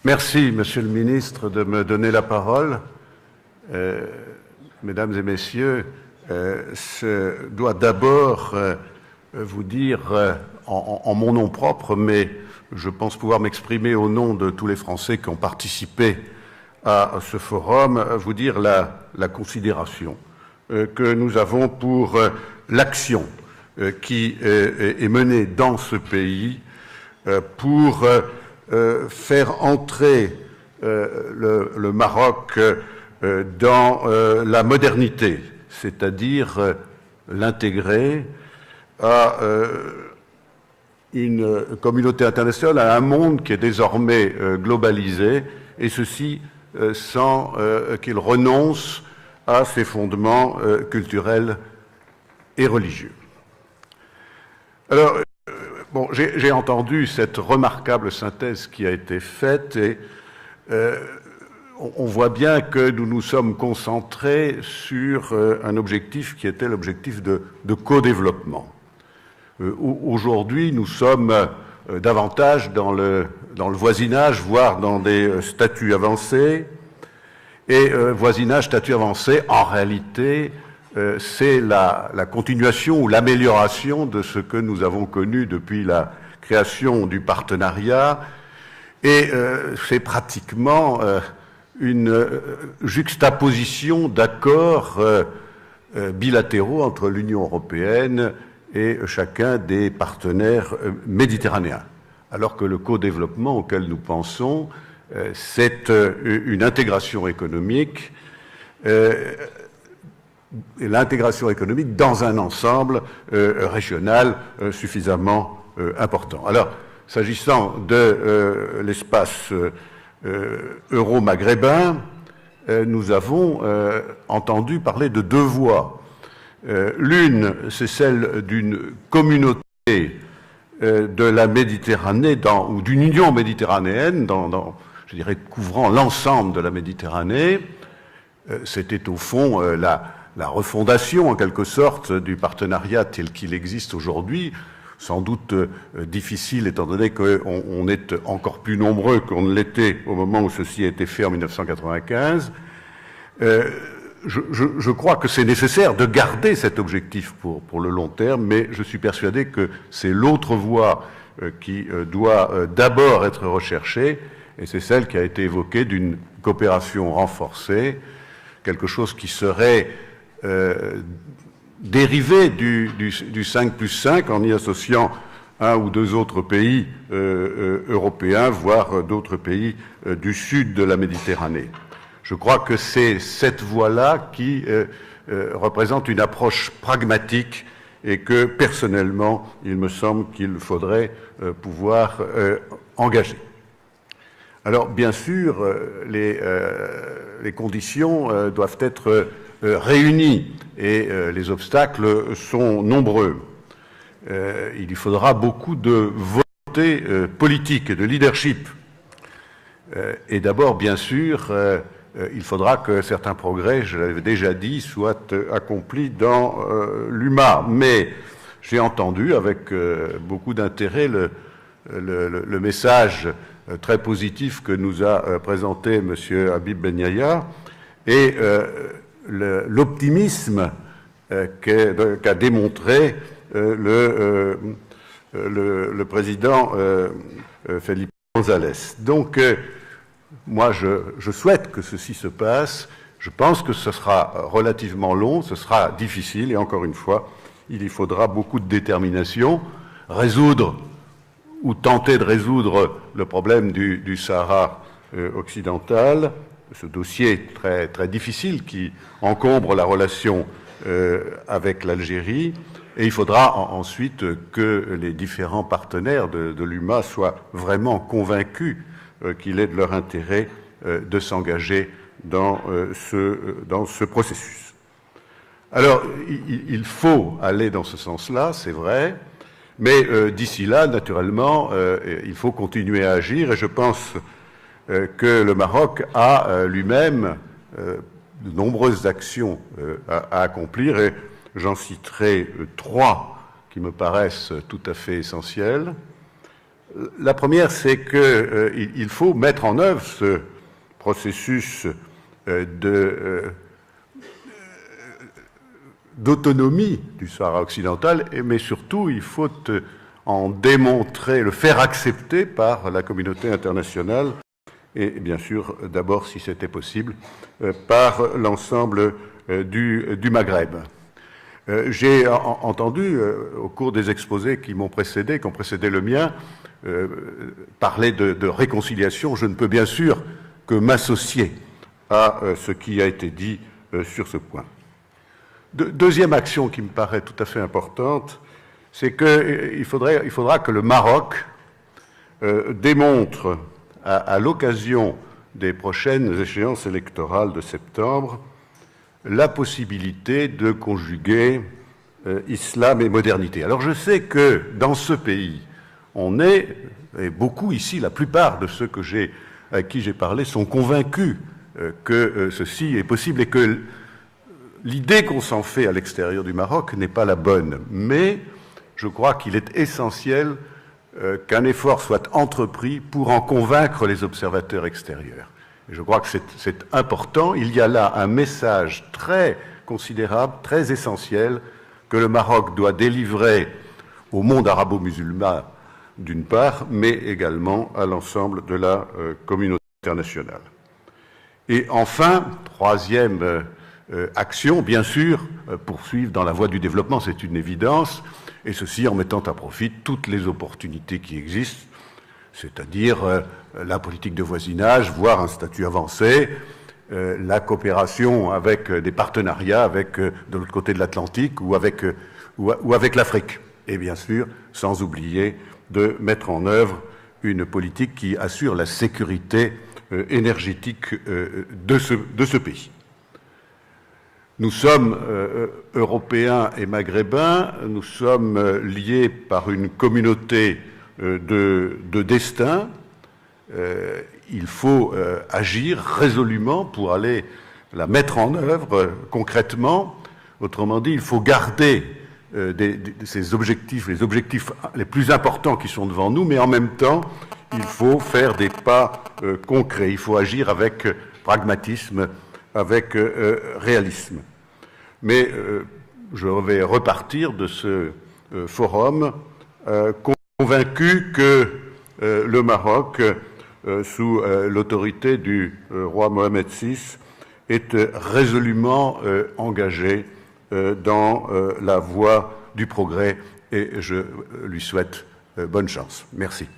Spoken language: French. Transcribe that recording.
Merci, Monsieur le Ministre, de me donner la parole. Mesdames et Messieurs, je dois d'abord vous dire, en mon nom propre, mais je pense pouvoir m'exprimer au nom de tous les Français qui ont participé à ce forum, vous dire la considération que nous avons pour l'action qui est menée dans ce pays pour faire entrer le Maroc dans la modernité, c'est-à-dire l'intégrer à une communauté internationale, à un monde qui est désormais globalisé, et ceci sans qu'il renonce à ses fondements culturels et religieux. Alors, bon, j'ai entendu cette remarquable synthèse qui a été faite et on voit bien que nous nous sommes concentrés sur un objectif qui était l'objectif de co-développement. Aujourd'hui, nous sommes davantage dans le voisinage, voire dans des statuts avancés. Et voisinage, statut avancé, en réalité, c'est la continuation ou l'amélioration de ce que nous avons connu depuis la création du partenariat, et c'est pratiquement une juxtaposition d'accords bilatéraux entre l'Union européenne et chacun des partenaires méditerranéens, alors que le co-développement auquel nous pensons, c'est une intégration économique, l'intégration économique dans un ensemble régional suffisamment important. Alors, s'agissant de l'espace euro-maghrébin, nous avons entendu parler de deux voies. L'une, c'est celle d'une communauté de la Méditerranée, ou d'une union méditerranéenne, je dirais, couvrant l'ensemble de la Méditerranée. C'était au fond la refondation, en quelque sorte, du partenariat tel qu'il existe aujourd'hui, sans doute difficile, étant donné qu'on est encore plus nombreux qu'on ne l'était au moment où ceci a été fait en 1995. Je crois que c'est nécessaire de garder cet objectif pour le long terme, mais je suis persuadé que c'est l'autre voie qui doit d'abord être recherchée, et c'est celle qui a été évoquée d'une coopération renforcée, quelque chose qui serait dérivé du 5+5 en y associant un ou deux autres pays européens, voire d'autres pays du sud de la Méditerranée. Je crois que c'est cette voie-là qui représente une approche pragmatique et que, personnellement, il me semble qu'il faudrait pouvoir engager. Alors, bien sûr, les conditions doivent être réunies et les obstacles sont nombreux. Il y faudra beaucoup de volonté politique et de leadership. Et d'abord, bien sûr, il faudra que certains progrès, je l'avais déjà dit, soient accomplis dans l'UMA. Mais j'ai entendu avec beaucoup d'intérêt le message très positif que nous a présenté M. Habib Ben Yahya et l'optimisme qu'a démontré le président Felipe González. Donc, moi, je souhaite que ceci se passe. Je pense que ce sera relativement long, ce sera difficile, et encore une fois, il y faudra beaucoup de détermination, résoudre ou tenter de résoudre le problème du Sahara occidental, ce dossier très, très difficile qui encombre la relation avec l'Algérie, et il faudra ensuite que les différents partenaires de l'UMA soient vraiment convaincus qu'il est de leur intérêt de s'engager dans ce processus. Alors, il faut aller dans ce sens-là, c'est vrai, mais d'ici là, naturellement, il faut continuer à agir, et je pense que le Maroc a lui-même de nombreuses actions à accomplir, et j'en citerai trois qui me paraissent tout à fait essentielles. La première, c'est qu'il faut mettre en œuvre ce processus d'autonomie du Sahara occidental, mais surtout, il faut en démontrer, le faire accepter par la communauté internationale, et bien sûr, d'abord, si c'était possible, par l'ensemble du Maghreb. J'ai entendu, au cours des exposés qui m'ont précédé, qui ont précédé le mien, parler de réconciliation. Je ne peux bien sûr que m'associer à ce qui a été dit sur ce point. Deuxième action qui me paraît tout à fait importante, c'est qu'il faudra que le Maroc démontre, à l'occasion des prochaines échéances électorales de septembre, la possibilité de conjuguer islam et modernité. Alors je sais que dans ce pays, on est, et beaucoup ici, la plupart de ceux à qui j'ai parlé sont convaincus que ceci est possible et que l'idée qu'on s'en fait à l'extérieur du Maroc n'est pas la bonne. Mais je crois qu'il est essentiel qu'un effort soit entrepris pour en convaincre les observateurs extérieurs. Et je crois que c'est important. Il y a là un message très considérable, très essentiel, que le Maroc doit délivrer au monde arabo-musulman d'une part, mais également à l'ensemble de la communauté internationale. Et enfin, troisième action, bien sûr, poursuivre dans la voie du développement, c'est une évidence, et ceci en mettant à profit toutes les opportunités qui existent, c'est-à-dire la politique de voisinage, voire un statut avancé, la coopération avec des partenariats avec de l'autre côté de l'Atlantique ou avec l'Afrique. Et bien sûr, sans oublier de mettre en œuvre une politique qui assure la sécurité énergétique de ce pays. Nous sommes Européens et Maghrébins, nous sommes liés par une communauté de destin. Il faut agir résolument pour aller la mettre en œuvre concrètement. Autrement dit, il faut garder ces objectifs, les objectifs les plus importants qui sont devant nous, mais en même temps, il faut faire des pas concrets. Il faut agir avec pragmatisme, avec réalisme. Mais je vais repartir de ce forum convaincu que le Maroc, sous l'autorité du roi Mohamed VI, est résolument engagé dans la voie du progrès et je lui souhaite bonne chance. Merci.